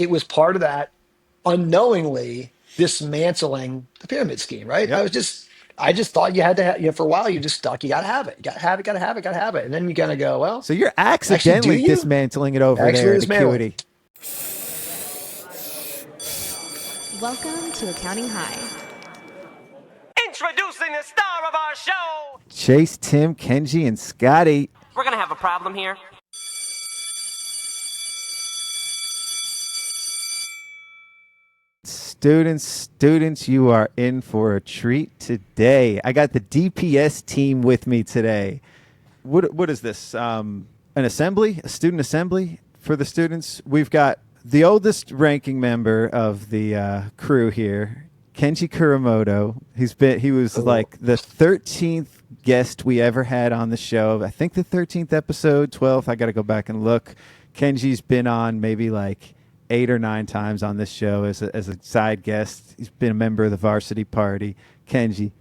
it was part of that unknowingly dismantling the pyramid scheme, right? Yep. I just thought you had to have, for a while, you just stuck, you got to have it. You got to have it, got to have it, got to have it. And then you kind of go, well, So you're actually, do accidentally you? dismantling it over Actually there at dismantling. Acuity. Welcome to Accounting High. Introducing the star of our show. Chase, Tim, Kenji, and Scotty. We're gonna have a problem here. Students, you are in for a treat today. I got the DPS team with me today. What is this? An assembly? A student assembly for the students? We've got the oldest ranking member of the crew here, Kenji Kuramoto. He was like the 13th guest we ever had on the show. I think the 13th episode, 12th. I got to go back and look. Kenji's been on maybe like 8 or 9 times on this show as a side guest. He's been a member of the varsity party. Kenji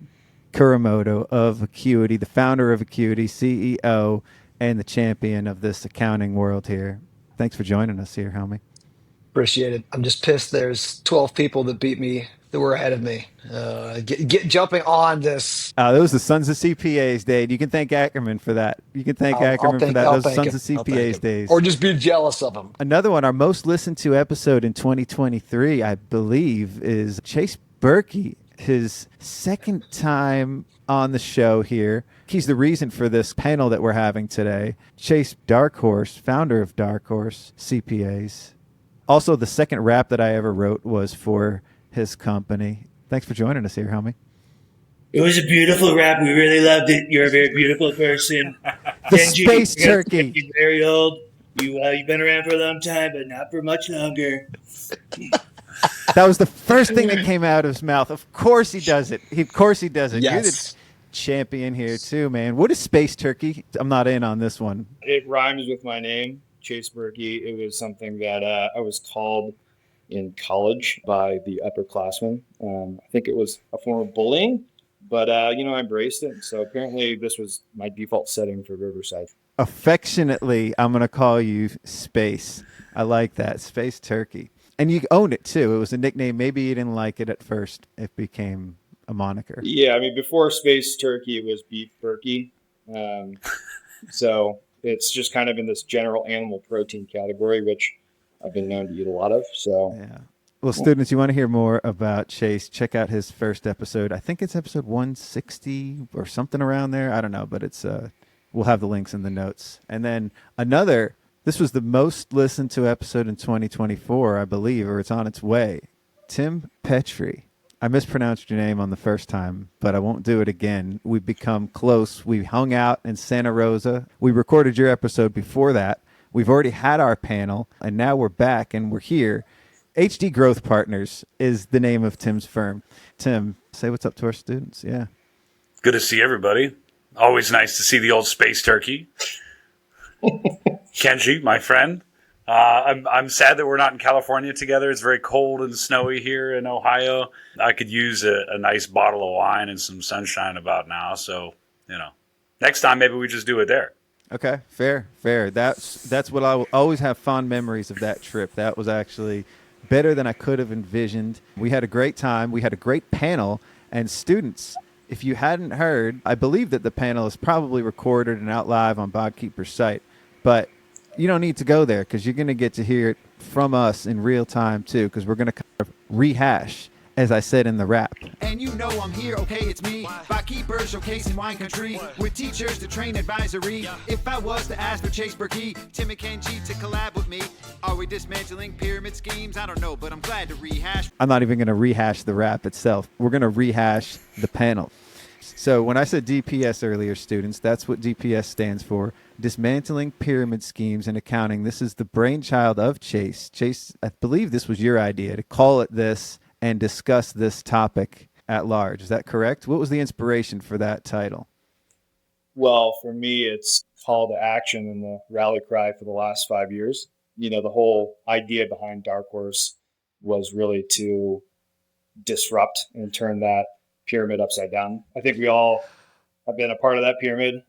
Kuramoto of Acuity, the founder of Acuity, CEO, and the champion of this accounting world here. Thanks for joining us here, homie. Appreciate it. I'm just pissed there's 12 people that beat me, that were ahead of me. Jumping on this. That was the Sons of CPAs day. You can thank Ackerman for that. You can thank Ackerman for that. I'll Those thank Sons him. of I'll thank CPAs him. days. Or just be jealous of him. Another one, our most listened to episode in 2023, I believe, is Chase Berkey, his second time on the show here. He's the reason for this panel that we're having today. Chase Dark Horse, founder of Dark Horse CPAs. Also, the second rap that I ever wrote was for his company. Thanks for joining us here, homie. It was a beautiful rap. We really loved it. You're a very beautiful person. The Kenji, space turkey. You're very old. You've been around for a long time, but not for much longer. That was the first thing that came out of his mouth. Of course he does it. Of course he does it. Yes. You're the champion here too, man. What is space turkey? I'm not in on this one. It rhymes with my name, Chase Birky. It was something that I was called in college by the upperclassmen. I think it was a form of bullying, but I embraced it. So apparently this was my default setting for Riverside. Affectionately, I'm going to call you Space. I like that. Space Turkey. And you owned it too. It was a nickname. Maybe you didn't like it at first. It became a moniker. Yeah, I mean, before Space Turkey, it was Beef Berkey. So it's just kind of in this general animal protein category, which I've been known to eat a lot of. So yeah. Well, students, you want to hear more about Chase, check out his first episode. I think it's episode 160 or something around there. I don't know, but it's we'll have the links in the notes. And then this was the most listened to episode in 2024, I believe, or it's on its way. Tim Petri. I mispronounced your name on the first time, but I won't do it again. We've become close. We hung out in Santa Rosa. We recorded your episode before that. We've already had our panel, and now we're back, and we're here. HD Growth Partners is the name of Tim's firm. Tim, say what's up to our students. Yeah. Good to see everybody. Always nice to see the old space turkey. Kenji, my friend. I'm sad that we're not in California together. It's very cold and snowy here in Ohio. I could use a nice bottle of wine and some sunshine about now. So, next time maybe we just do it there. Okay, fair. That's what I will always have fond memories of that trip. That was actually better than I could have envisioned. We had a great time. We had a great panel. And students, if you hadn't heard, I believe that the panel is probably recorded and out live on BotKeeper's site. But you don't need to go there because you're going to get to hear it from us in real time too, because we're going to kind of rehash, as I said in the rap. And you know I'm here, okay, it's me, BotKeeper, showcasing wine country, with teachers to train advisory. If I was to ask for Chase Berkey, Tim and Kenji to collab with me, are we dismantling pyramid schemes? I don't know, but I'm glad to rehash. I'm not even going to rehash the rap itself. We're going to rehash the panel. So when I said DPS earlier, students, that's what DPS stands for. Dismantling Pyramid Schemes in Accounting. This is the brainchild of Chase. Chase, I believe this was your idea to call it this and discuss this topic at large. Is that correct? What was the inspiration for that title? Well, for me, it's call to action and the rally cry for the last 5 years. The whole idea behind Dark Horse was really to disrupt and turn that pyramid upside down. I think we all have been a part of that pyramid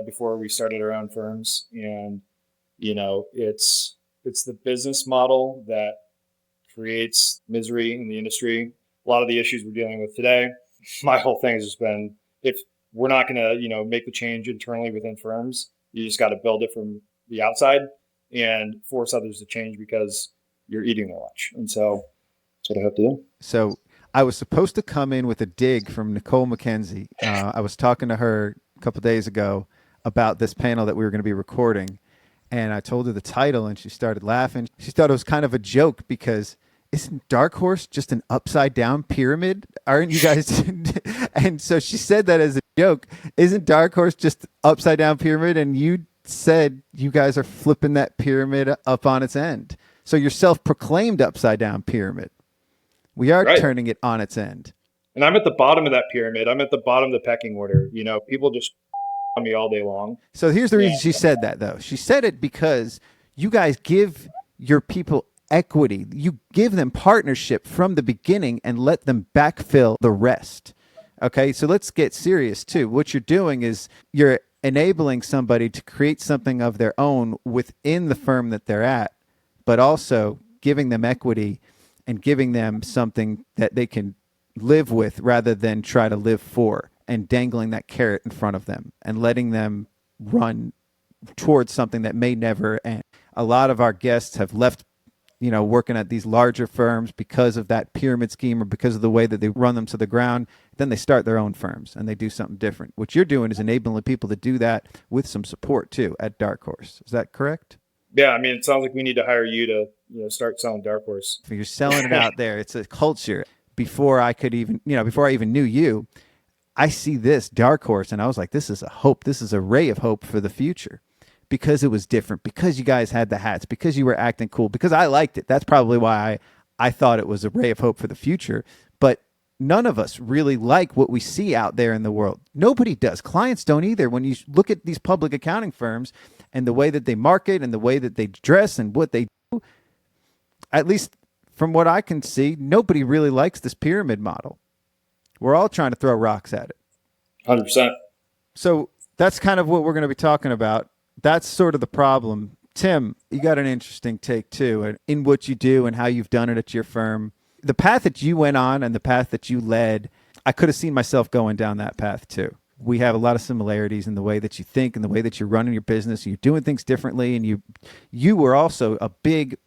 before we started our own firms. And, it's the business model that creates misery in the industry. A lot of the issues we're dealing with today, my whole thing has just been, if we're not going to, make the change internally within firms, you just got to build it from the outside and force others to change because you're eating their lunch. And so that's what I have to do. So I was supposed to come in with a dig from Nikole Mackenzie. I was talking to her a couple of days ago about this panel that we were going to be recording. And I told her the title and she started laughing. She thought it was kind of a joke because isn't Dark Horse just an upside down pyramid? Aren't you guys? And so she said that as a joke. Isn't Dark Horse just upside down pyramid? And you said you guys are flipping that pyramid up on its end. So you're self-proclaimed upside down pyramid. We are turning it on its end. And I'm at the bottom of that pyramid. I'm at the bottom of the pecking order. People just on me all day long. So here's the reason she said that, though. She said it because you guys give your people equity. You give them partnership from the beginning and let them backfill the rest. Okay, so let's get serious, too. What you're doing is you're enabling somebody to create something of their own within the firm that they're at, but also giving them equity and giving them something that they can live with rather than try to live for, and dangling that carrot in front of them and letting them run towards something that may never end. A lot of our guests have left, working at these larger firms because of that pyramid scheme or because of the way that they run them to the ground. Then they start their own firms and they do something different. What you're doing is enabling people to do that with some support too at Dark Horse. Is that correct? Yeah, it sounds like we need to hire you to start selling Dark Horse. If you're selling it out there, it's a culture. Before I even knew you, I see this Dark Horse and I was like, this is a hope. This is a ray of hope for the future because it was different, because you guys had the hats, because you were acting cool, because I liked it. That's probably why I thought it was a ray of hope for the future. But none of us really like what we see out there in the world. Nobody does. Clients don't either. When you look at these public accounting firms and the way that they market and the way that they dress and what they do, at least from what I can see, nobody really likes this pyramid model. We're all trying to throw rocks at it. 100%. So that's kind of what we're going to be talking about. That's sort of the problem. Tim, you got an interesting take too in what you do and how you've done it at your firm. The path that you went on and the path that you led, I could have seen myself going down that path too. We have a lot of similarities in the way that you think and the way that you're running your business. You're doing things differently, and you were also a big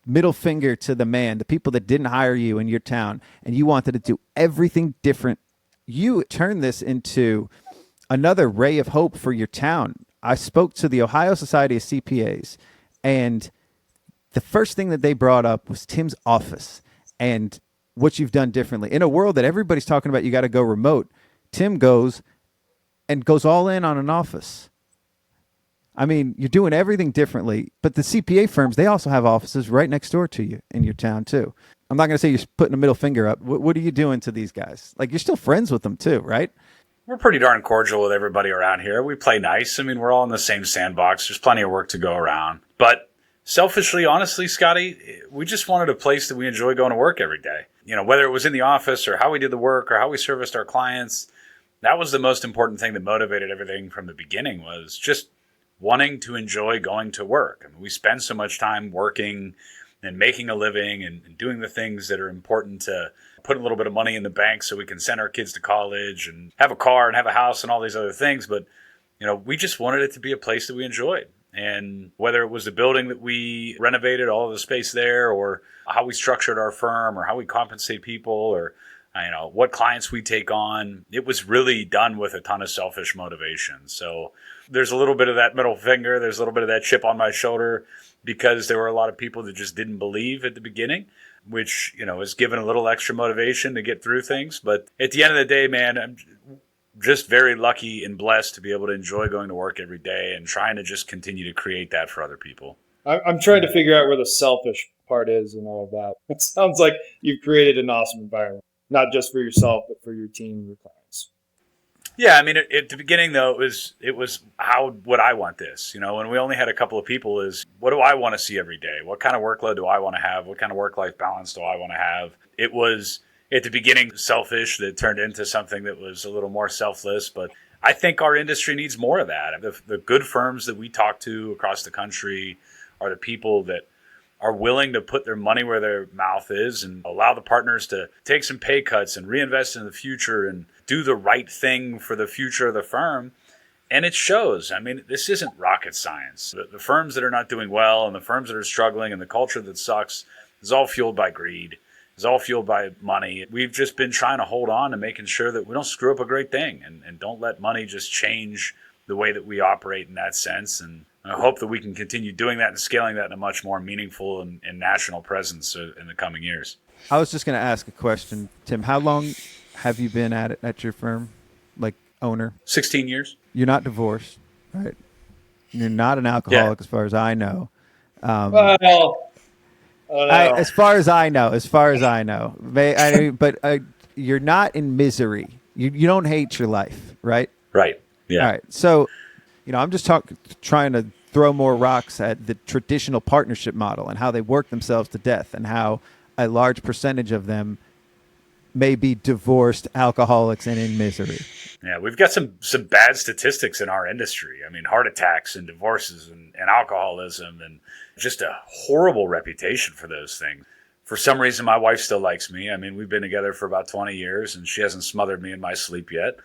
middle finger to the man, the people that didn't hire you in your town, and you wanted to do everything different. You turned this into another ray of hope for your town. I spoke to the Ohio Society of CPAs, and the first thing that they brought up was Tim's office and what you've done differently. In a world that everybody's talking about, you got to go remote, Tim goes all in on an office. You're doing everything differently, but the CPA firms, they also have offices right next door to you in your town too. I'm not going to say you're putting a middle finger up. What are you doing to these guys? Like, you're still friends with them too, right? We're pretty darn cordial with everybody around here. We play nice. We're all in the same sandbox. There's plenty of work to go around. But selfishly, honestly, Scotty, we just wanted a place that we enjoy going to work every day. Whether it was in the office or how we did the work or how we serviced our clients, that was the most important thing that motivated everything from the beginning, was just wanting to enjoy going to work. We spend so much time working and making a living and doing the things that are important to put a little bit of money in the bank so we can send our kids to college and have a car and have a house and all these other things. But, we just wanted it to be a place that we enjoyed. And whether it was the building that we renovated, all of the space there, or how we structured our firm, or how we compensate people, or what clients we take on, it was really done with a ton of selfish motivation. So there's a little bit of that middle finger. There's a little bit of that chip on my shoulder because there were a lot of people that just didn't believe at the beginning, which, has given a little extra motivation to get through things. But at the end of the day, man, I'm just very lucky and blessed to be able to enjoy going to work every day and trying to just continue to create that for other people. I'm trying to figure out where the selfish part is and all of that. It sounds like you've created an awesome environment, not just for yourself, but for your team and your clients. Yeah, at the beginning, though, it was how would I want this? When we only had a couple of people, is what do I want to see every day? What kind of workload do I want to have? What kind of work-life balance do I want to have? It was, at the beginning, selfish that turned into something that was a little more selfless. But I think our industry needs more of that. The good firms that we talk to across the country are the people that are willing to put their money where their mouth is and allow the partners to take some pay cuts and reinvest in the future and do the right thing for the future of the firm. And it shows. I mean, this isn't rocket science. The firms that are not doing well and the firms that are struggling and the culture that sucks is all fueled by greed. It's all fueled by money. We've just been trying to hold on and making sure that we don't screw up a great thing and don't let money just change the way that we operate in that sense. And I hope that we can continue doing that and scaling that in a much more meaningful and national presence in the coming years. I was just going to ask a question, Tim. How long have you been at your firm, like owner? 16 years. You're not divorced, right? You're not an alcoholic, as far as I know. As far as I know, but you're not in misery. You don't hate your life, right? Right. Yeah. All right. So, I'm just trying to throw more rocks at the traditional partnership model and how they work themselves to death and how a large percentage of them may be divorced alcoholics and in misery. Yeah, we've got some bad statistics in our industry. I mean, heart attacks and divorces and alcoholism and just a horrible reputation for those things. For some reason, my wife still likes me. I mean, we've been together for about 20 years and she hasn't smothered me in my sleep yet.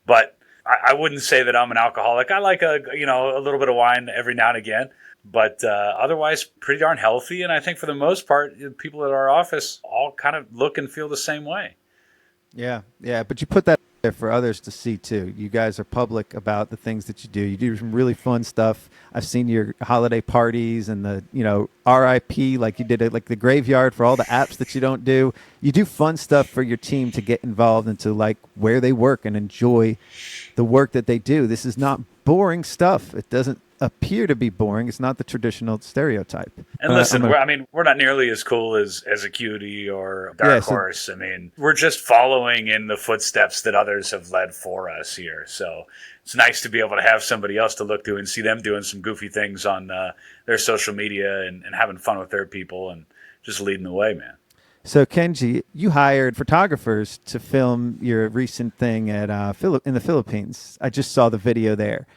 But I wouldn't say that I'm an alcoholic. I like a little bit of wine every now and again, but otherwise pretty darn healthy. And I think for the most part, people at our office all kind of look and feel the same way. Yeah. But you put that there for others to see too. You guys are public about the things that you do. You do some really fun stuff. I've seen your holiday parties and the, RIP, like you did it, like the graveyard for all the apps that you don't do. You do fun stuff for your team to get involved into like where they work and enjoy the work that they do. This is not boring stuff. It doesn't appear to be boring. It's not the traditional stereotype. And listen, we're not nearly as cool as Acuity or Dark Horse. I mean, we're just following in the footsteps that others have led for us here. So it's nice to be able to have somebody else to look to and see them doing some goofy things on their social media and having fun with their people and just leading the way, man. So Kenji, you hired photographers to film your recent thing at in the Philippines. I just saw the video there.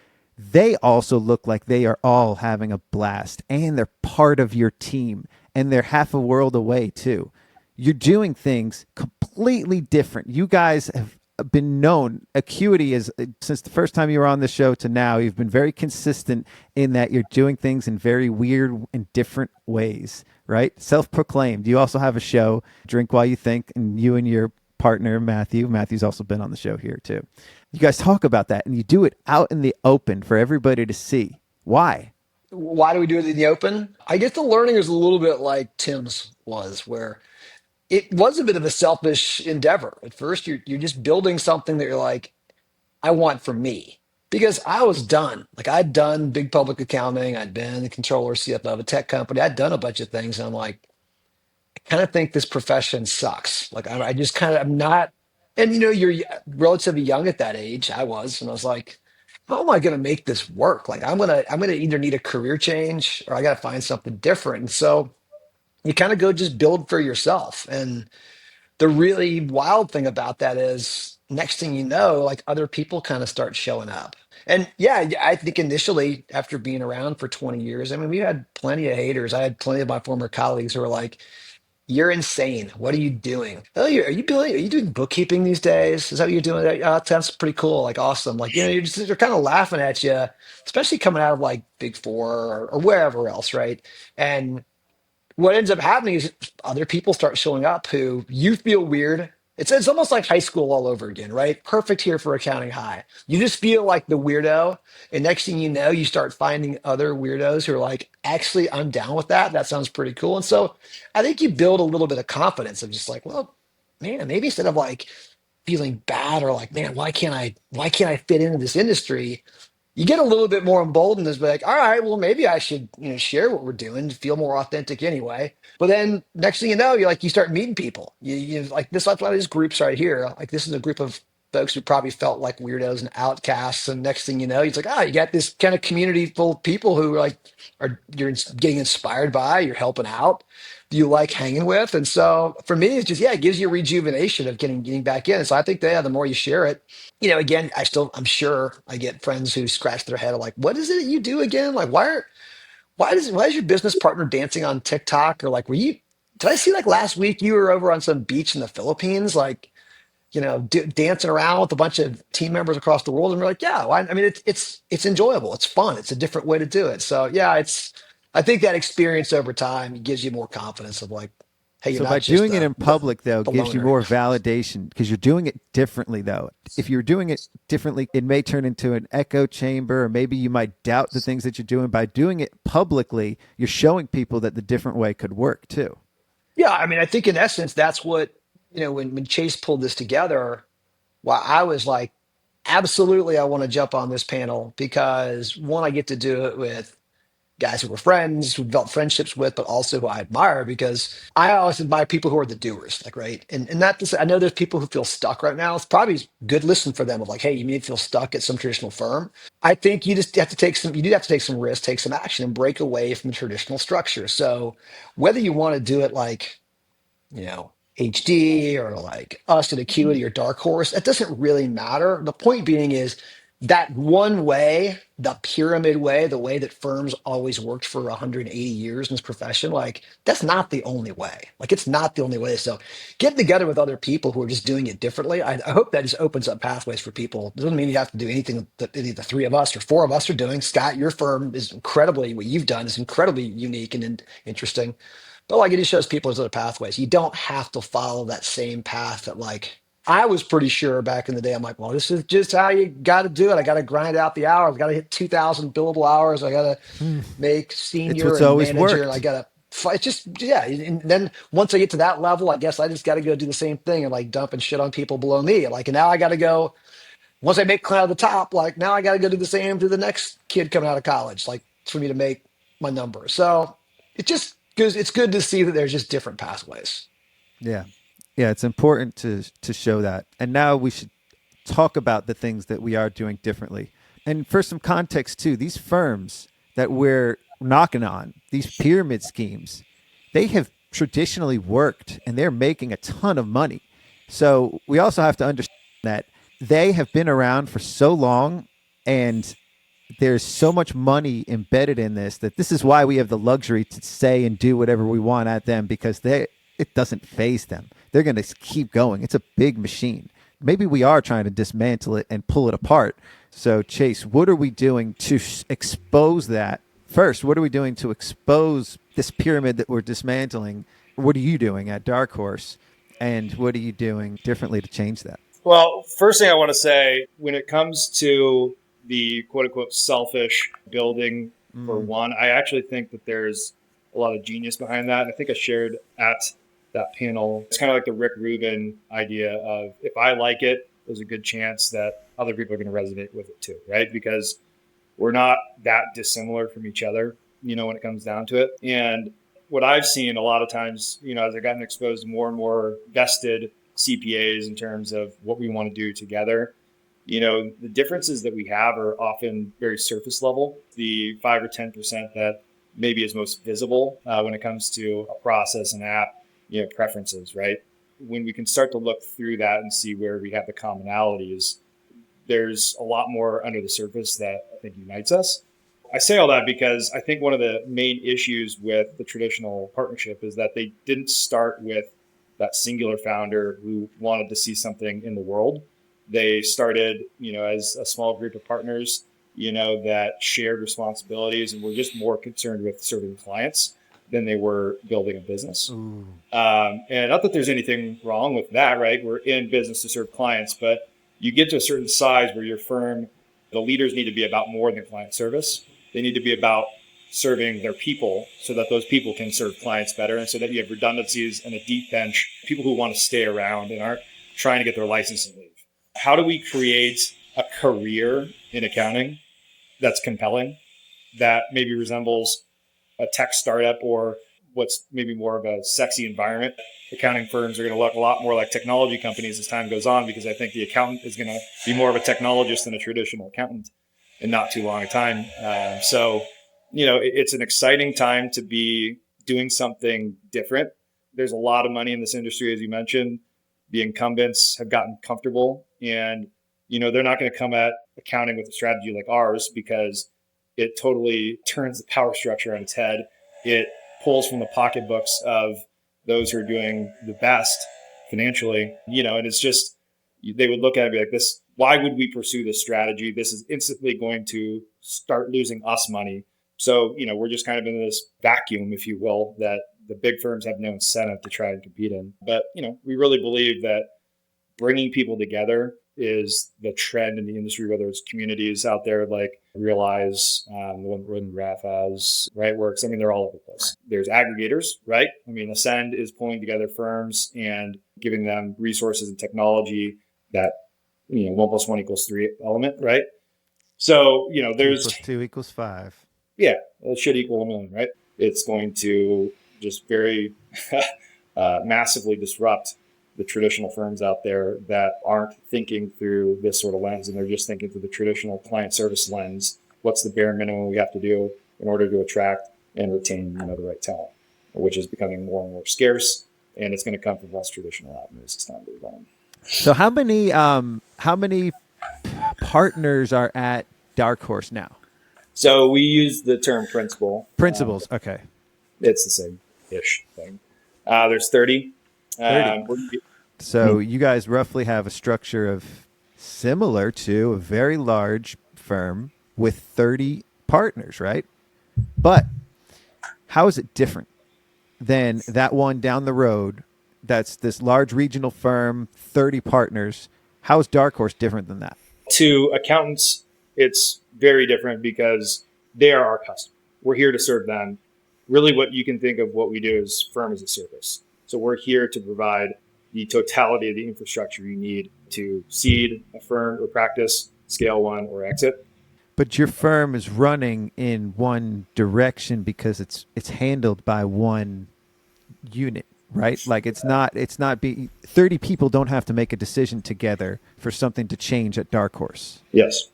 They also look like they are all having a blast and they're part of your team and they're half a world away too. You're doing things completely different. You guys have been known. Acuity is, since the first time you were on the show to now, you've been very consistent in that you're doing things in very weird and different ways, right? Self-proclaimed. You also have a show, Drink While You Think, and you and your partner, Matthew's also been on the show here too. You guys talk about that and you do it out in the open for everybody to see. Why? Why do we do it in the open? I guess the learning is a little bit like Tim's was, where it was a bit of a selfish endeavor. At first, you're just building something that you're like, I want for me. Because I was done. Like I'd done big public accounting. I'd been the controller, CFO of a tech company. I'd done a bunch of things. And I'm like, I kind of think this profession sucks. Like I just kind of, I'm not, and you're relatively young at that age. I was, and I was like, how am I going to make this work? Like I'm gonna either need a career change or I got to find something different. And so you kind of go just build for yourself. And the really wild thing about that is next thing you know, like other people kind of start showing up. And yeah, I think initially after being around for 20 years, I mean, we had plenty of haters. I had plenty of my former colleagues who were like, you're insane. What are you doing? Oh, are you doing bookkeeping these days? Is that what you're doing? Oh, that sounds pretty cool. Like awesome. Like, they're kind of laughing at you, especially coming out of like Big Four or wherever else, right? And what ends up happening is other people start showing up who you feel weird. It's almost like high school all over again, right? Perfect here for accounting high. You just feel like the weirdo, and next thing you know, you start finding other weirdos who are like, actually, I'm down with that. That sounds pretty cool. And so I think you build a little bit of confidence of just like, well, man, maybe instead of like feeling bad or like, man, why can't I fit into this industry? You get a little bit more emboldened as be like, all right, well, maybe I should, share what we're doing, feel more authentic anyway. But then next thing you know, you start meeting people. You like this, like one of these groups right here. Like this is a group of folks who probably felt like weirdos and outcasts. And next thing you know, it's like, you got this kind of community full of people who you're getting inspired by, you're helping out, you like hanging with. And so for me, it's just, it gives you a rejuvenation of getting back in. And so I think that the more you share it, again, I'm sure I get friends who scratch their head like, what is it you do again? Like, why is your business partner dancing on TikTok? Or like, did I see like last week you were over on some beach in the Philippines, like, dancing around with a bunch of team members across the world? And we're like, yeah, well, I mean, it's enjoyable. It's fun. It's a different way to do it. So yeah, I think that experience over time gives you more confidence of like, hey, you're So not by just doing it in public, though, the gives you loner. more validation because you're doing it differently, though. If you're doing it differently, it may turn into an echo chamber, or maybe you might doubt the things that you're doing. By doing it publicly, you're showing people that the different way could work too. Yeah, I mean, I think in essence, that's what, when Chase pulled this together, well, I was like, absolutely, I want to jump on this panel because one, I get to do it with guys who were friends, who developed friendships with, but also who I admire because I always admire people who are the doers, like, right. And not to say, I know there's people who feel stuck right now. It's probably good listen for them of like, hey, you may feel stuck at some traditional firm. I think you do have to take some risks, take some action and break away from the traditional structure. So whether you want to do it like, HD or like us at Acuity or Dark Horse, that doesn't really matter. The point being is that one way, the pyramid way, the way that firms always worked for 180 years in this profession, like that's not the only way. Like it's not the only way. So getting together with other people who are just doing it differently, I hope that just opens up pathways for people. It doesn't mean you have to do anything that any of the three of us or four of us are doing. Scott, your firm is incredibly, what you've done is incredibly unique and interesting. But like it just shows people there's other pathways. You don't have to follow that same path that like I was pretty sure back in the day. I'm like, well, this is just how you got to do it. I got to grind out the hours. I got to hit 2,000 billable hours. I got to make It's senior what's and always manager. And I worked. got to fight. Just, yeah. And then once I get to that level, I guess I just got to go do the same thing and like dump and shit on people below me. Like, and now I got to go, once I make cloud at the top, like now I got to go do the same to the next kid coming out of college, like for me to make my number. So it just goes, it's good to see that there's just different pathways. Yeah. Yeah, it's important to show that. And now we should talk about the things that we are doing differently. And for some context too, these firms that we're knocking on, these pyramid schemes, they have traditionally worked and they're making a ton of money. So we also have to understand that they have been around for so long and there's so much money embedded in this that this is why we have the luxury to say and do whatever we want at them because it doesn't phase them. They're going to keep going. It's a big machine. Maybe we are trying to dismantle it and pull it apart. So Chase, what are we doing to expose that? First, what are we doing to expose this pyramid that we're dismantling? What are you doing at Dark Horse? And what are you doing differently to change that? Well, first thing I want to say, when it comes to the quote unquote selfish building for one, I actually think that there's a lot of genius behind that. And I think I shared at that panel. It's kind of like the Rick Rubin idea of if I like it, there's a good chance that other people are going to resonate with it too, right? Because we're not that dissimilar from each other, when it comes down to it. And what I've seen a lot of times, as I've gotten exposed to more and more vested CPAs in terms of what we want to do together, the differences that we have are often very surface level. The 5 or 10% that maybe is most visible when it comes to a process and app, preferences, right? When we can start to look through that and see where we have the commonalities, there's a lot more under the surface that I think unites us. I say all that because I think one of the main issues with the traditional partnership is that they didn't start with that singular founder who wanted to see something in the world. They started, as a small group of partners, that shared responsibilities and were just more concerned with serving clients than they were building a business. And not that there's anything wrong with that, right? We're in business to serve clients, but you get to a certain size where your firm, the leaders need to be about more than client service. They need to be about serving their people so that those people can serve clients better and so that you have redundancies and a deep bench, people who want to stay around and aren't trying to get their license and leave. How do we create a career in accounting that's compelling, that maybe resembles a tech startup or what's maybe more of a sexy environment? Accounting firms are going to look a lot more like technology companies as time goes on, because I think the accountant is going to be more of a technologist than a traditional accountant in not too long a time. So, it's an exciting time to be doing something different. There's a lot of money in this industry, as you mentioned. The incumbents have gotten comfortable and, they're not going to come at accounting with a strategy like ours because it totally turns the power structure on its head. It pulls from the pocketbooks of those who are doing the best financially, and it's just, they would look at it and be like, this, why would we pursue this strategy? This is instantly going to start losing us money. So, we're just kind of in this vacuum, if you will, that the big firms have no incentive to try and compete in. But, we really believe that bringing people together is the trend in the industry, whether it's communities out there like Realize, the one Graf has, RightWorks. I mean, they're all over the place. There's aggregators, right? I mean, Ascend is pulling together firms and giving them resources and technology that, 1 + 1 = 3 element, right? So, there's 2 + 2 = 5. Yeah, it should equal 1 million, right? It's going to just very massively disrupt the traditional firms out there that aren't thinking through this sort of lens, and they're just thinking through the traditional client service lens. What's the bare minimum we have to do in order to attract and retain, the right talent, which is becoming more and more scarce, and it's going to come from less traditional avenues as time goes on. So how many partners are at Dark Horse now? So we use the term principal. Principals, okay. It's the same-ish thing. There's 30. 30. So you guys roughly have a structure of similar to a very large firm with 30 partners, right? But how is it different than that one down the road that's this large regional firm, 30 partners? How is Dark Horse different than that? To accountants, it's very different because they are our customer. We're here to serve them. Really what you can think of what we do is firm as a service. So we're here to provide the totality of the infrastructure you need to seed a firm or practice, scale one, or exit. But your firm is running in one direction because it's handled by one unit, right? Like it's not 30 people don't have to make a decision together for something to change at Dark Horse. Yes.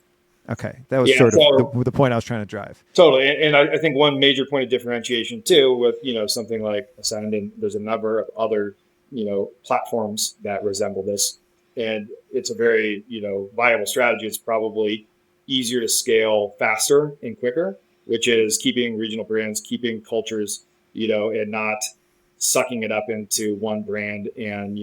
Okay. That was sort of the point I was trying to drive. Totally. And I think one major point of differentiation too with, something like Ascend, and there's a number of other, platforms that resemble this. And it's a very, viable strategy. It's probably easier to scale faster and quicker, which is keeping regional brands, keeping cultures, and not sucking it up into one brand and,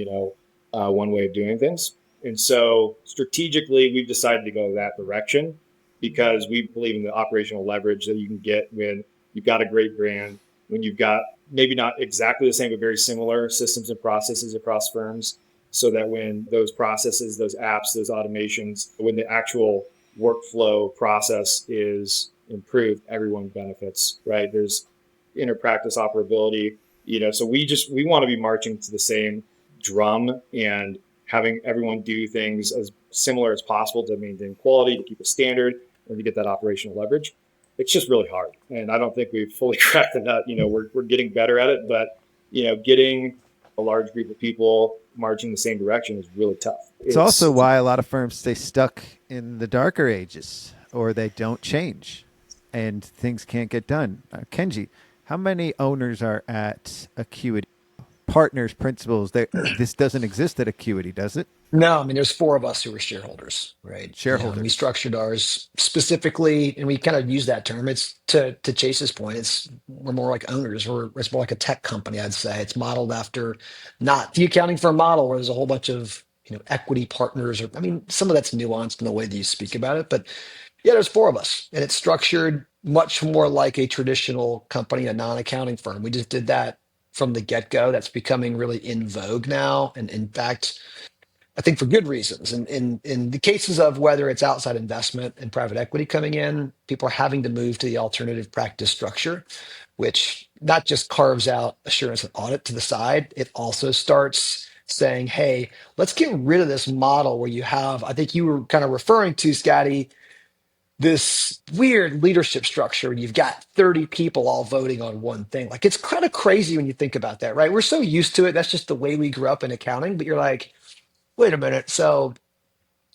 one way of doing things. And so strategically, we've decided to go that direction because we believe in the operational leverage that you can get when you've got a great brand, when you've got maybe not exactly the same, but very similar systems and processes across firms, so that when those processes, those apps, those automations, when the actual workflow process is improved, everyone benefits, right? There's inter-practice operability, so we want to be marching to the same drum and having everyone do things as similar as possible to maintain quality, to keep a standard, and to get that operational leverage. It's just really hard. And I don't think we've fully cracked the nut. We're getting better at it, but, getting a large group of people marching the same direction is really tough. It's also why a lot of firms stay stuck in the darker ages, or they don't change and things can't get done. Kenji, how many owners are at Acuity? Partners, principals, this doesn't exist at Acuity, does it? No, I mean, there's 4 of us who are shareholders, right? Shareholders. And we structured ours specifically, and we kind of use that term. It's to Chase's point, we're more like owners. It's more like a tech company, I'd say. It's modeled after not the accounting firm model where there's a whole bunch of, equity partners, some of that's nuanced in the way that you speak about it, but yeah, there's 4 of us, and it's structured much more like a traditional company, a non-accounting firm. We just did that from the get-go. That's becoming really in vogue now. And in fact, I think for good reasons. And in the cases of whether it's outside investment and private equity coming in, people are having to move to the alternative practice structure, which not just carves out assurance and audit to the side, it also starts saying, hey, let's get rid of this model where you have, I think you were kind of referring to, Scotty, this weird leadership structure and you've got 30 people all voting on one thing. Like, it's kind of crazy when you think about that, right? We're so used to it. That's just the way we grew up in accounting. But you're like, wait a minute. So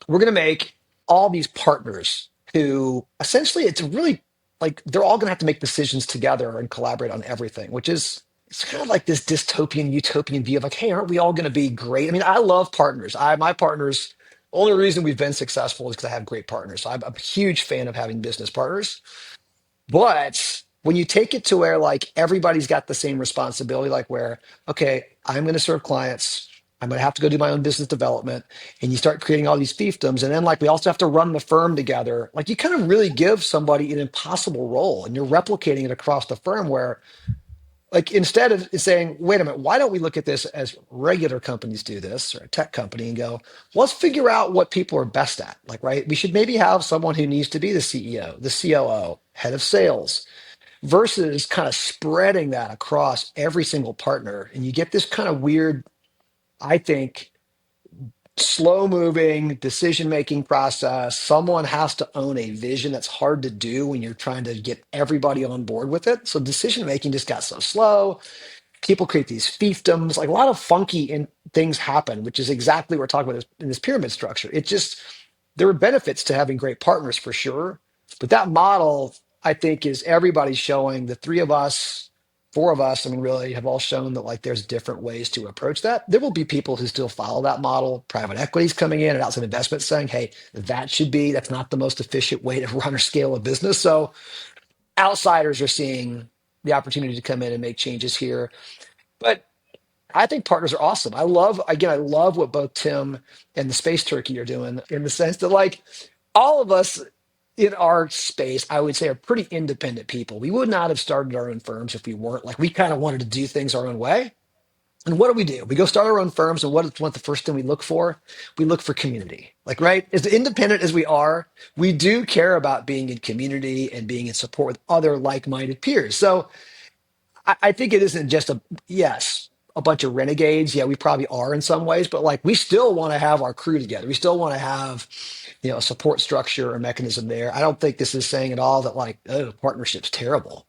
we're going to make all these partners who essentially it's really like they're all going to have to make decisions together and collaborate on everything, which is it's kind of like this dystopian, utopian view of like, hey, aren't we all going to be great? I mean, I love partners. My partners, only reason we've been successful is because I have great partners. So I'm a huge fan of having business partners. But when you take it to where like everybody's got the same responsibility, like where, okay, I'm going to serve clients, I'm going to have to go do my own business development, and you start creating all these fiefdoms. And then like we also have to run the firm together. Like you kind of really give somebody an impossible role and you're replicating it across the firm where like instead of saying, wait a minute, why don't we look at this as regular companies do this or a tech company and go, let's figure out what people are best at. Like, right, we should maybe have someone who needs to be the CEO, the COO, head of sales, versus kind of spreading that across every single partner. And you get this kind of weird, I think, slow moving decision making process. Someone has to own a vision that's hard to do when you're trying to get everybody on board with it. So decision making just got so slow. People create these fiefdoms, like a lot of funky things happen, which is exactly what we're talking about in this pyramid structure. It just, there are benefits to having great partners for sure. But that model, I think, is everybody's showing the three of us, four of us, I mean, really have all shown that like there's different ways to approach that. There will be people who still follow that model. Private equities coming in and outside investment saying, hey, that's not the most efficient way to run or scale a business. So outsiders are seeing the opportunity to come in and make changes here. But I think partners are awesome. I love what both Tim and the Space Turkey are doing in the sense that like all of us in our space, I would say, are pretty independent people. We would not have started our own firms if we weren't like, we kind of wanted to do things our own way. And what do? We go start our own firms. And what's the first thing we look for? We look for community. Like, right? As independent as we are, we do care about being in community and being in support with other like-minded peers. So I think it isn't just a bunch of renegades. Yeah, we probably are in some ways, but like we still want to have our crew together. We still want to have, a support structure or mechanism there. I don't think this is saying at all that like, oh, partnership's terrible.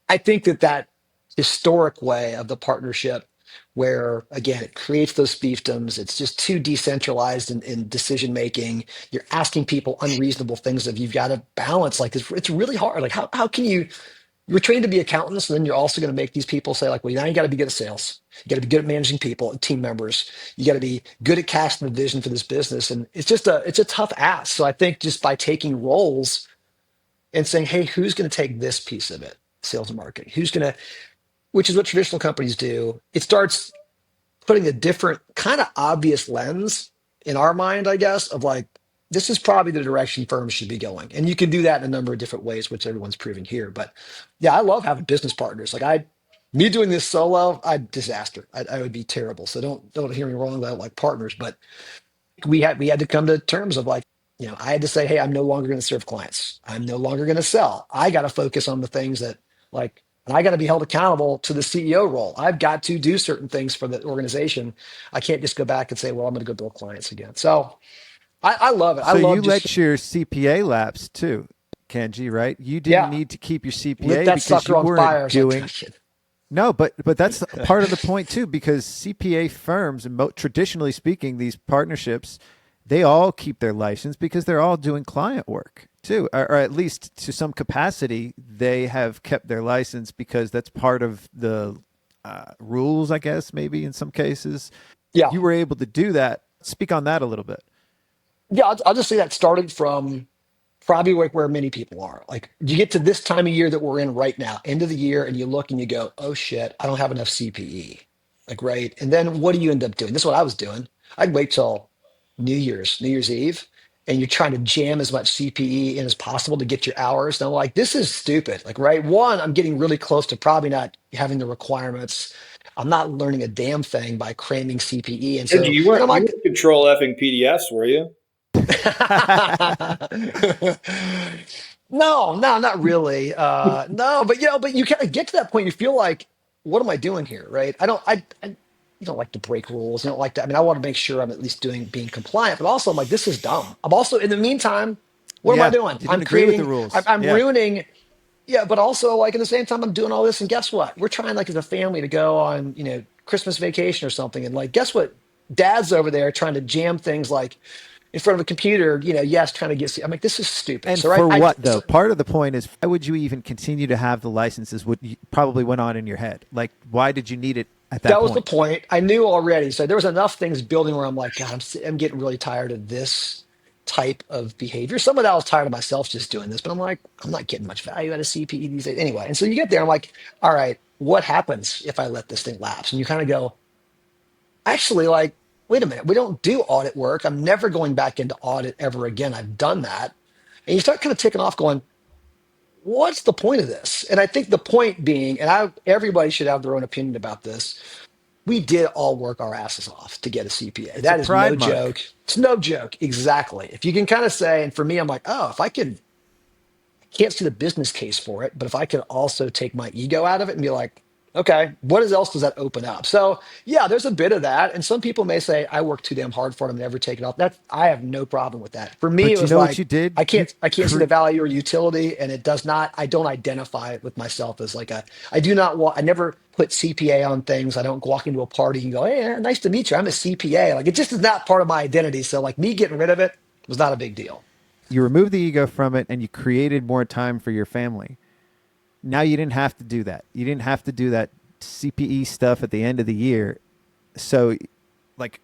I think that historic way of the partnership where again it creates those fiefdoms, it's just too decentralized in decision making. You're asking people unreasonable things that you've got to balance. Like it's really hard. Like how can you're trained to be accountants, and then you're also going to make these people say, like, well, now you got to be good at sales. You got to be good at managing people and team members. You got to be good at casting the vision for this business. And it's a tough ask. So I think just by taking roles and saying, hey, who's going to take this piece of it? Sales and marketing. Which is what traditional companies do. It starts putting a different kind of obvious lens in our mind, I guess, of like, this is probably the direction firms should be going. And you can do that in a number of different ways, which everyone's proving here. But yeah, I love having business partners. Like me doing this solo, disaster. I would be terrible. So don't hear me wrong. I don't like partners, but we had to come to terms of like, I had to say, hey, I'm no longer going to serve clients. I'm no longer going to sell. I got to focus on the things that like, and I got to be held accountable to the CEO role. I've got to do certain things for the organization. I can't just go back and say, well, I'm going to go build clients again. So I love it. So you let your CPA lapse too, Kenji, right? You didn't need to keep your CPA lit that because sucker you on weren't fire. doing. No, but that's part of the point too, because CPA firms, and traditionally speaking, these partnerships, they all keep their license because they're all doing client work too, or at least to some capacity, they have kept their license because that's part of the rules, I guess, maybe in some cases. Yeah. You were able to do that. Speak on that a little bit. Yeah, I'll just say that started from probably where many people are. Like you get to this time of year that we're in right now, end of the year, and you look and you go, oh shit, I don't have enough CPE. Like, right. And then what do you end up doing? This is what I was doing. I'd wait till New Year's Eve, and you're trying to jam as much CPE in as possible to get your hours. And I'm like, this is stupid. Like, right. One, I'm getting really close to probably not having the requirements. I'm not learning a damn thing by cramming CPE. And so you weren't control effing PDFs, were you? No, not really. No, but you kind of get to that point. You feel like, what am I doing here? Right. You don't like to break rules. You don't like to, I mean, I want to make sure I'm at least being compliant, but also I'm like, this is dumb. I'm also, in the meantime, what am I doing? I'm creating the rules. I'm ruining. Yeah. But also like at the same time, I'm doing all this, and guess what? We're trying like as a family to go on, Christmas vacation or something. And like, guess what? Dad's over there trying to jam things like in front of a computer, trying to get. I'm like, this is stupid. And so for what though? Part of the point is, why would you even continue to have the licenses? What probably went on in your head? Like, why did you need it at that point? That was the point. I knew already. So there was enough things building where I'm like, God, I'm getting really tired of this type of behavior. Some of that I was tired of myself just doing this, but I'm like, I'm not getting much value out of CPE these days anyway. And so you get there, I'm like, all right, what happens if I let this thing lapse? And you kind of go, actually, like, wait a minute, we don't do audit work. I'm never going back into audit ever again. I've done that. And you start kind of ticking off going, what's the point of this? And I think the point being, and everybody should have their own opinion about this. We did all work our asses off to get a CPA. It's a That is no pride mark. joke. It's no joke. Exactly. If you can kind of say, and for me, I'm like, oh, if I could, can't see the business case for it, but if I could also take my ego out of it and be like, okay, what else does that open up? So yeah, there's a bit of that. And some people may say, I work too damn hard for it. I'm never taking it off. That's, I have no problem with that. For me, But it you was know what like, you did? I can't see the value or utility, and it does not, I don't identify it with myself as like a, I do not want, I never put CPA on things. I don't walk into a party and go, hey, nice to meet you. I'm a CPA. Like, it just is not part of my identity. So like me getting rid of it was not a big deal. You removed the ego from it and you created more time for your family. Now you didn't have to do that. You didn't have to do that CPE stuff at the end of the year. So, like,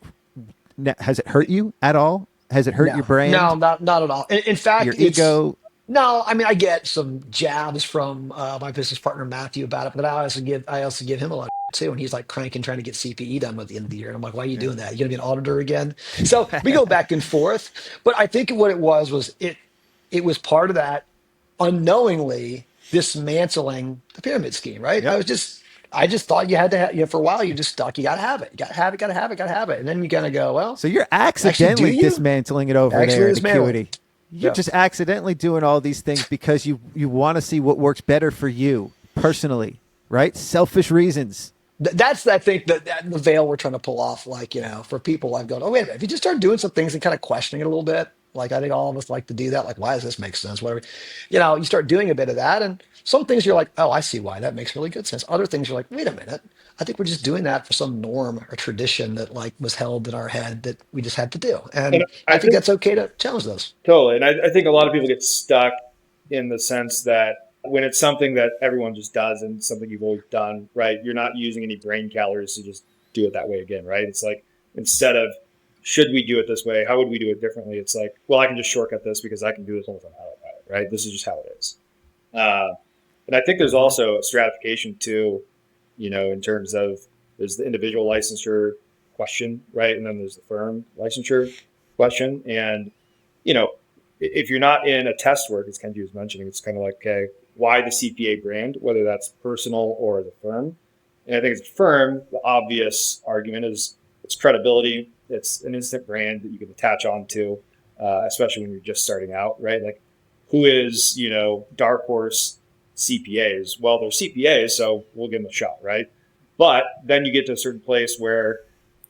has it hurt you at all? Has it hurt No, your brand? no, not at all. In fact, Your it's ego? no. I mean, I get some jabs from my business partner Matthew about it, but I also give him a lot of too, and he's like cranking trying to get CPE done by the end of the year, and I'm like, why are you doing that? You gonna be an auditor again? So we go back and forth, but I think what it was it was part of that unknowingly dismantling the pyramid scheme, right? Yep. I just thought you had to have, for a while you just stuck, you got to have it. You got to have it, got to have it, got to have it. And then you kind of go, well, So you're actually, do accidentally you? dismantling it over Actually there at dismantling. Acuity. You're Yeah. just accidentally doing all these things because you want to see what works better for you personally, right? Selfish reasons. That's, I think, that the veil we're trying to pull off. Like, for people, I've gone, oh, wait a minute. If you just start doing some things and kind of questioning it a little bit, like I think all of us like to do that. Like, why does this make sense? Whatever. You start doing a bit of that. And some things you're like, oh, I see why. That makes really good sense. Other things you're like, wait a minute. I think we're just doing that for some norm or tradition that like was held in our head that we just had to do. And And I I think think that's okay to challenge those. totally. And I think a lot of people get stuck in the sense that when it's something that everyone just does and something you've always done, right? You're not using any brain calories to just do it that way again, right? It's like, instead of, should we do it this way? How would we do it differently? It's like, well, I can just shortcut this because I can do this all the time, right? This is just how it is. And I think there's also a stratification too, in terms of, there's the individual licensure question, right? And then there's the firm licensure question. And, if you're not in a test work, as Kenji was mentioning, it's kind of like, okay, why the CPA brand, whether that's personal or the firm? And I think as a firm, the obvious argument is it's credibility. It's an instant brand that you can attach onto, especially when you're just starting out, right? Like, who is, Dark Horse CPAs? Well, they're CPAs, so we'll give them a shot, right? But then you get to a certain place where,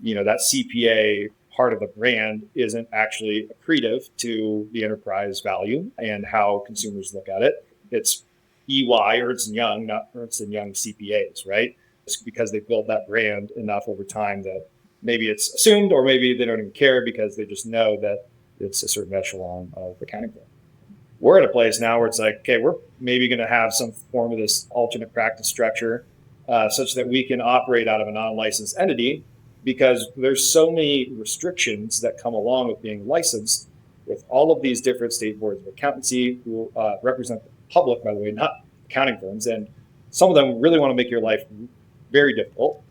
that CPA part of the brand isn't actually accretive to the enterprise value and how consumers look at it. It's EY, Ernst & Young, not Ernst & Young CPAs, right? It's because they built that brand enough over time that maybe it's assumed, or maybe they don't even care because they just know that it's a certain echelon of accounting firm. We're at a place now where it's like, okay, we're maybe going to have some form of this alternate practice structure such that we can operate out of a non-licensed entity, because there's so many restrictions that come along with being licensed with all of these different state boards of accountancy who represent the public, by the way, not accounting firms. And some of them really want to make your life very difficult.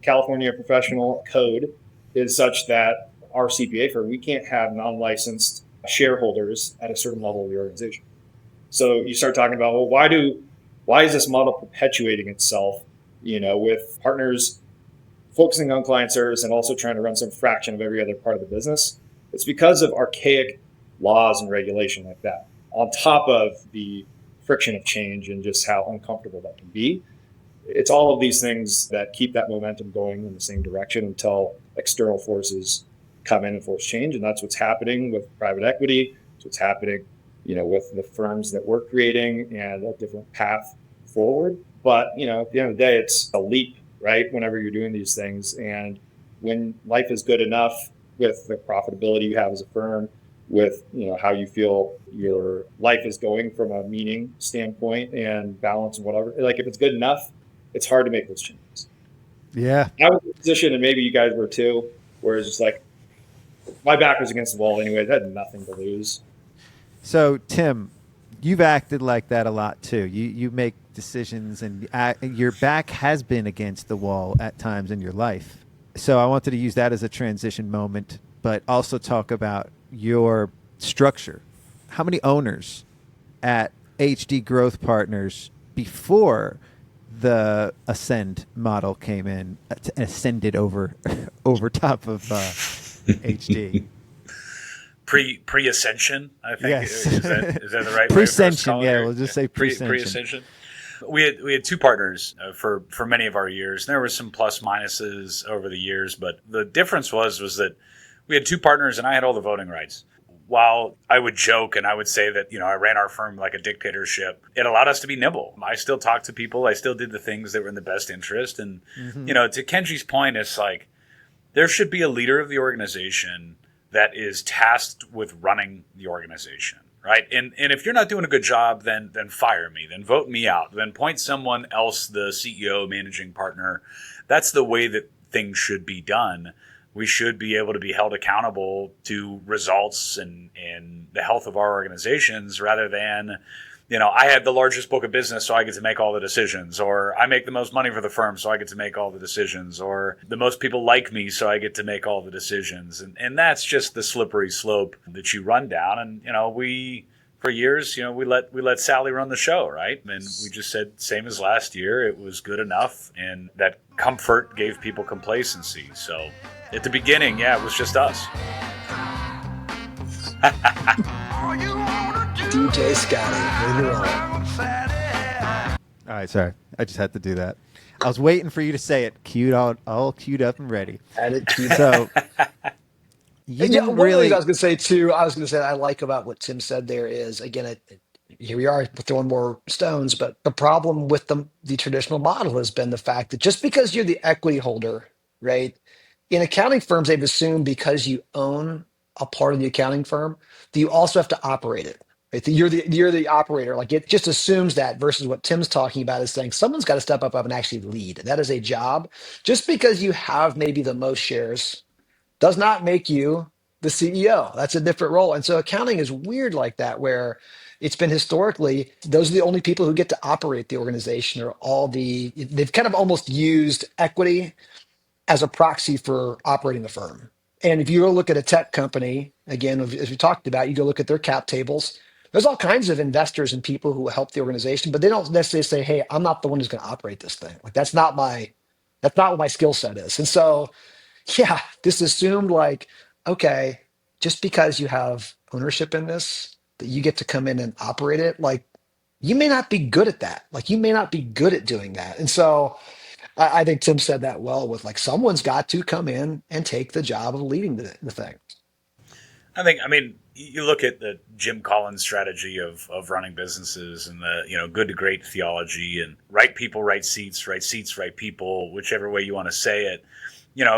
California professional code is such that our CPA firm, we can't have non-licensed shareholders at a certain level of the organization. So you start talking about, well, why is this model perpetuating itself, with partners focusing on client service and also trying to run some fraction of every other part of the business? It's because of archaic laws and regulation like that, on top of the friction of change and just how uncomfortable that can be. It's all of these things that keep that momentum going in the same direction until external forces come in and force change. And that's what's happening with private equity. It's what's happening, with the firms that we're creating and a different path forward. But, at the end of the day, it's a leap, right? Whenever you're doing these things. And when life is good enough with the profitability you have as a firm, with, how you feel your life is going from a meaning standpoint and balance and whatever, like if it's good enough, it's hard to make those changes. Yeah. I was in a position, and maybe you guys were too, where it's just like, my back was against the wall anyway. I had nothing to lose. So, Tim, you've acted like that a lot too. You make decisions, and your back has been against the wall at times in your life. So I wanted to use that as a transition moment, but also talk about your structure. How many owners at HD Growth Partners before the Ascend model came in, ascended over top of HD? Pre-ascension, I think. Yes. Is that the right way? Pre-ascension, yeah. We'll just say pre-ascension. Pre-ascension. We had two partners for many of our years. There was some plus minuses over the years, but the difference was that we had two partners and I had all the voting rights. While I would joke and I would say that, I ran our firm like a dictatorship, it allowed us to be nimble. I still talked to people. I still did the things that were in the best interest. And, to Kenji's point, it's like there should be a leader of the organization that is tasked with running the organization, right? And if you're not doing a good job, then fire me, then vote me out, then point someone else, the CEO, managing partner. That's the way that things should be done. We should be able to be held accountable to results and the health of our organizations rather than, I had the largest book of business, so I get to make all the decisions, or I make the most money for the firm, so I get to make all the decisions, or the most people like me, so I get to make all the decisions. And that's just the slippery slope that you run down. And, we, for years, we let Sally run the show, right? And we just said, same as last year, it was good enough. And that comfort gave people complacency. So at the beginning, it was just us. DJ Scotty, bring it on. All right, sorry. I just had to do that. I was waiting for you to say it. All queued up and ready. Had it queued So you And didn't one of the really. things I was going to say too, I like about what Tim said there is, again, here we are throwing more stones, but the problem with the traditional model has been the fact that just because you're the equity holder, right? In accounting firms, they've assumed because you own a part of the accounting firm, that you also have to operate it. Right? That you're the operator. Like it just assumes that versus what Tim's talking about is saying someone's got to step up and actually lead. That is a job. Just because you have maybe the most shares does not make you the CEO. That's a different role. And so accounting is weird like that, where it's been historically, those are the only people who get to operate the organization, or they've kind of almost used equity as a proxy for operating the firm. And if you go look at a tech company, again, as we talked about, you go look at their cap tables, there's all kinds of investors and people who help the organization, but they don't necessarily say, hey, I'm not the one who's going to operate this thing. Like that's not what my skill set is. And so this assumed like, okay, just because you have ownership in this, that you get to come in and operate it, like you may not be good at that. Like you may not be good at doing that. And so I think Tim said that well with like, someone's got to come in and take the job of leading the thing. I mean, you look at the Jim Collins strategy of running businesses and the, good to great theology and right people, right seats, right people, whichever way you want to say it.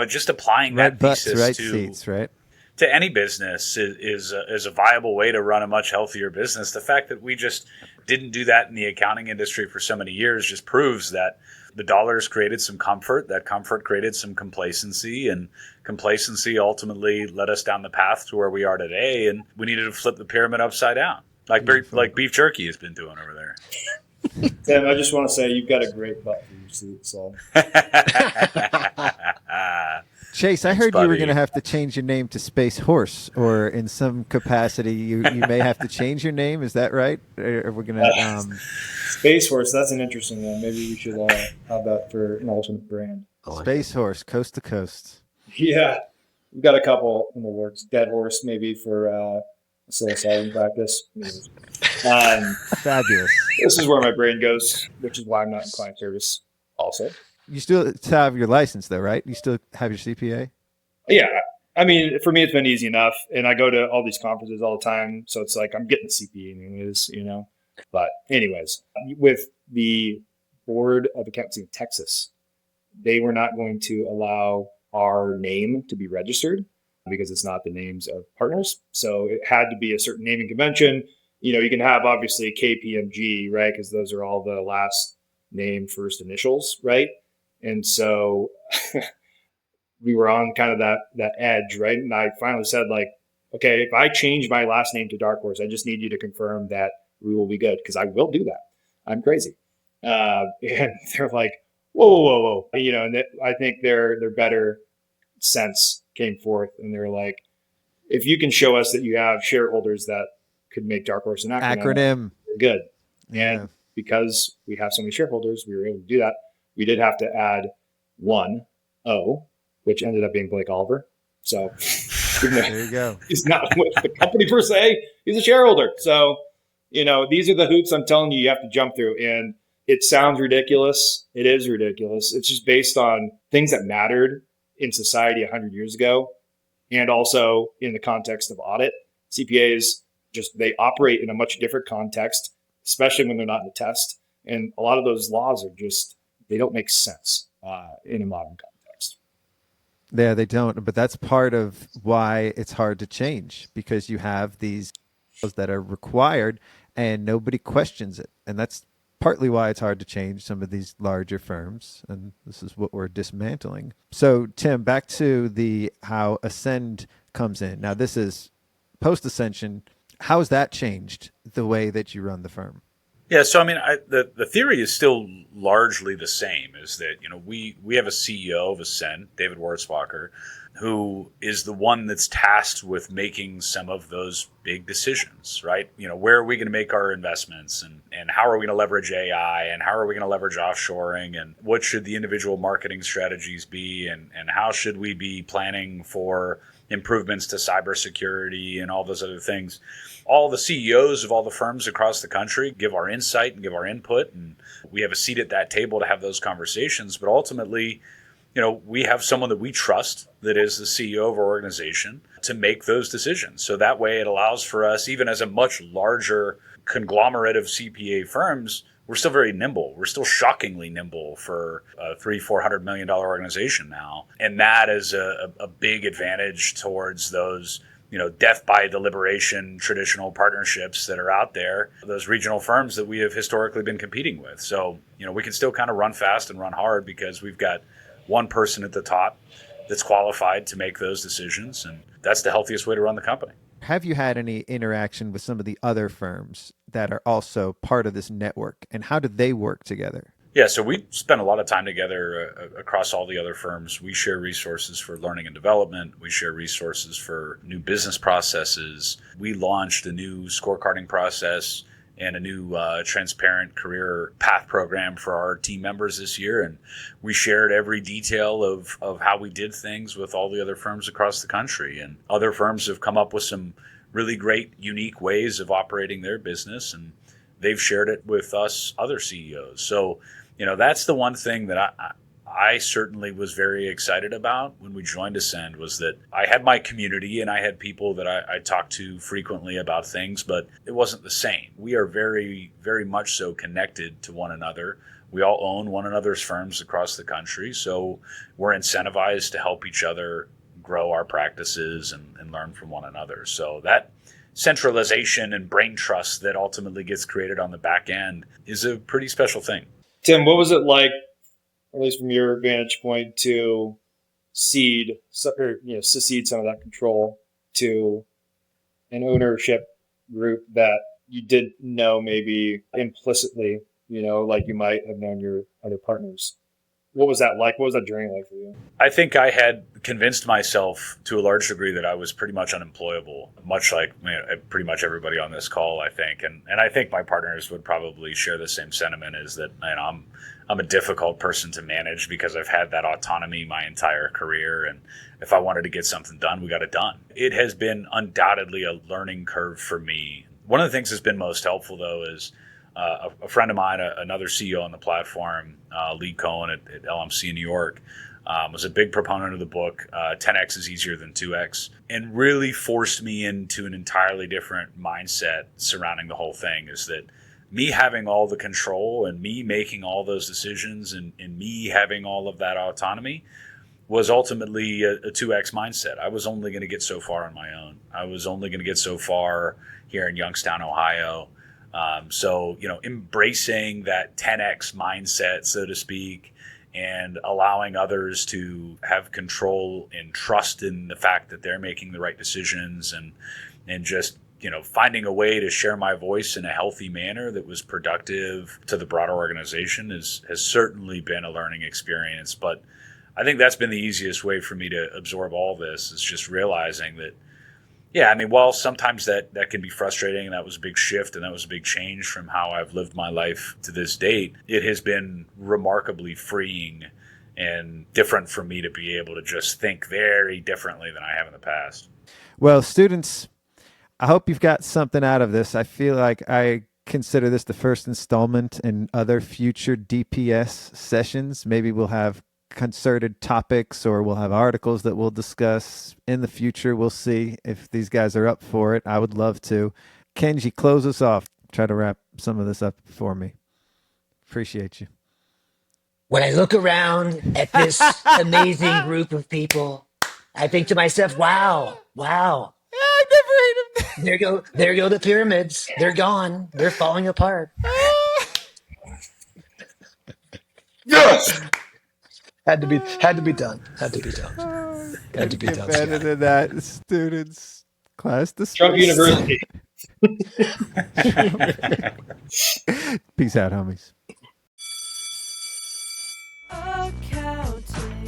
Just applying that thesis right seats, right? To any business is a viable way to run a much healthier business. The fact that we just didn't do that in the accounting industry for so many years just proves that the dollars created some comfort. That comfort created some complacency, and complacency ultimately led us down the path to where we are today. And we needed to flip the pyramid upside down, like beef jerky has been doing over there. Tim, I just want to say you've got a great butt for your suit. So. Chase, I heard you were going to have to change your name to Space Horse, or in some capacity, you may have to change your name. Is that right? Or we're going to Space Horse. That's an interesting one. Maybe we should have that for an alternate brand. Space Horse, coast to coast. Yeah, we've got a couple in the works. Dead Horse, maybe for psilocybin practice. Fabulous. This is where my brain goes, which is why I'm not in client service. Also. You still have your license, though, right? You still have your CPA? Yeah. I mean, for me, it's been easy enough. And I go to all these conferences all the time. So it's like I'm getting the CPA anyways, But anyways, with the Board of Accounting in Texas, they were not going to allow our name to be registered because it's not the names of partners. So it had to be a certain naming convention. You can have obviously KPMG, right? Because those are all the last name, first initials, right? And so we were on kind of that edge, right? And I finally said, like, okay, if I change my last name to Dark Horse, I just need you to confirm that we will be good, because I will do that. I'm crazy. And they're like, whoa. And I think their better sense came forth, and they're like, if you can show us that you have shareholders that could make Dark Horse an acronym. We're good. Yeah. And because we have so many shareholders, we were able to do that. We did have to add one O, which ended up being Blake Oliver. So There you go. he's not with the company per se, he's a shareholder. So, these are the hoops I'm telling you have to jump through. And it sounds ridiculous. It is ridiculous. It's just based on things that mattered in society 100 years ago. And also in the context of audit. CPAs, they operate in a much different context, especially when they're not in a test. And a lot of those laws are they don't make sense in a modern context. Yeah, they don't. But that's part of why it's hard to change, because you have these laws that are required and nobody questions it. And that's partly why it's hard to change some of these larger firms. And this is what we're dismantling. So, Tim, back to how Ascend comes in. Now, this is Post-Ascension. How has that changed the way that you run the firm? Yeah, so I mean, the theory is still largely the same. Is that we have a CEO of Ascend, David Wertzbacher, who is the one that's tasked with making some of those big decisions, right? Where are we going to make our investments, and how are we going to leverage AI, and how are we going to leverage offshoring, and what should the individual marketing strategies be, and how should we be planning for improvements to cybersecurity and all those other things. All the CEOs of all the firms across the country give our insight and give our input, and we have a seat at that table to have those conversations. But ultimately, we have someone that we trust that is the CEO of our organization to make those decisions. So that way it allows for us, even as a much larger conglomerate of CPA firms, we're still very nimble. We're still shockingly nimble for a $300-400 million organization now. And that is a big advantage towards those, death by deliberation traditional partnerships that are out there, those regional firms that we have historically been competing with. So, we can still kind of run fast and run hard because we've got one person at the top that's qualified to make those decisions. And that's the healthiest way to run the company. Have you had any interaction with some of the other firms that are also part of this network, and how do they work together? Yeah, so we spend a lot of time together across all the other firms. We share resources for learning and development. We share resources for new business processes. We launched a new scorecarding process and a new transparent career path program for our team members this year. And we shared every detail of how we did things with all the other firms across the country. And other firms have come up with some really great, unique ways of operating their business, and they've shared it with us, other CEOs. So, that's the one thing that I certainly was very excited about when we joined Ascend, was that I had my community and I had people that I talked to frequently about things, but it wasn't the same. We are very, very much so connected to one another. We all own one another's firms across the country, so we're incentivized to help each other grow our practices and learn from one another. So that centralization and brain trust that ultimately gets created on the back end is a pretty special thing. Tim, what was it like, at least from your vantage point, to secede some of that control to an ownership group that you didn't know maybe implicitly, like you might have known your other partners? What was that like? What was that journey like for you? I think I had convinced myself to a large degree that I was pretty much unemployable, much like pretty much everybody on this call, I think. And I think my partners would probably share the same sentiment, is that I'm a difficult person to manage because I've had that autonomy my entire career. And if I wanted to get something done, we got it done. It has been undoubtedly a learning curve for me. One of the things that's been most helpful, though, is a friend of mine, another CEO on the platform, Lee Cohen at LMC in New York, was a big proponent of the book, 10X is easier than 2X, and really forced me into an entirely different mindset surrounding the whole thing. Is that me having all the control and me making all those decisions and me having all of that autonomy was ultimately a 2X mindset. I was only going to get so far on my own. I was only going to get so far here in Youngstown, Ohio. So, embracing that 10X mindset, so to speak, and allowing others to have control and trust in the fact that they're making the right decisions, and just, finding a way to share my voice in a healthy manner that was productive to the broader organization has certainly been a learning experience. But I think that's been the easiest way for me to absorb all this, is just realizing that, while sometimes that can be frustrating, and that was a big shift and that was a big change from how I've lived my life to this date, it has been remarkably freeing and different for me to be able to just think very differently than I have in the past. Well, students, I hope you've got something out of this. I feel like I consider this the first installment in other future DPS sessions. Maybe we'll have concerted topics, or we'll have articles that we'll discuss in the future. We'll see if these guys are up for it. I would love to. Kenji, close us off. Try to wrap some of this up for me. Appreciate you. When I look around at this amazing group of people, I think to myself, wow. I never ate him. There go the pyramids. They're gone. They're falling apart. Yes. Had to be done. Had to be done. Had to be Get done. better Scotty. than that, students. Class dismissed. Trump University. Peace out, homies. Accounting.